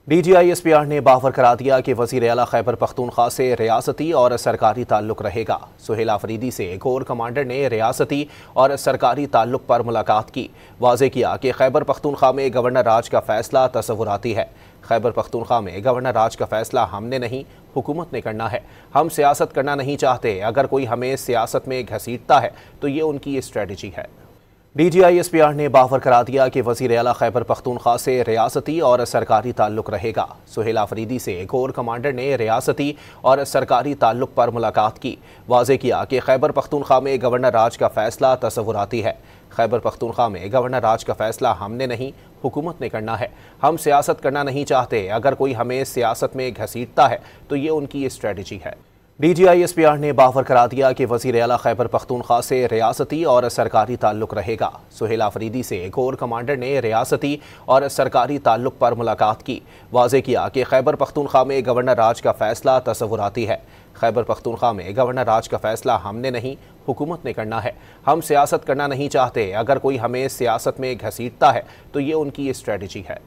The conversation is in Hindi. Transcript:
DGI-SPR ने बावर करा दिया कि वज़ीर आला खैबर पख्तूनख्वा से रियासती और सरकारी ताल्लुक रहेगा। सुहेल आफरीदी से कोर कमांडर ने रियासती और सरकारी ताल्लुक पर मुलाकात की। वाज़े किया कि खैबर पख्तूनख्वा में गवर्नर राज का फैसला तसव्वुराती है। खैबर पख्तूनख्वा में गवर्नर राज का फैसला हमने नहीं, हुकूमत ने करना है। हम सियासत करना नहीं चाहते। अगर कोई हमें सियासत में घसीटता है तो ये उनकी स्ट्रेटजी है। DGI-SPR ने बावर करा दिया कि वज़ीर आला खैबर पख्तूनख्वा से रियासती और सरकारी ताल्लुक रहेगा। सुहेल आफरीदी से कोर कमांडर ने रियासती और सरकारी ताल्लुक पर मुलाकात की। वाज़े किया कि खैबर पख्तूनख्वा में गवर्नर राज का फैसला तसव्वुराती है। खैबर पख्तूनख्वा में गवर्नर राज का फैसला हमने नहीं, हुकूमत ने करना है। हम सियासत करना नहीं चाहते। अगर कोई हमें सियासत में घसीटता है तो ये उनकी स्ट्रेटजी है। DGI-SPR ने बावर करा दिया कि वज़ीर आला खैबर पख्तूनख्वा से रियासती और सरकारी ताल्लुक रहेगा। सुहेल आफरीदी से कोर कमांडर ने रियासती और सरकारी ताल्लुक पर मुलाकात की। वाज़े किया कि खैबर पख्तूनख्वा में गवर्नर राज का फैसला तसव्वुराती है। खैबर पख्तूनख्वा में गवर्नर राज का फैसला हमने नहीं, हुकूमत ने करना है। हम सियासत करना नहीं चाहते। अगर कोई हमें सियासत में घसीटता है तो ये उनकी स्ट्रेटजी है।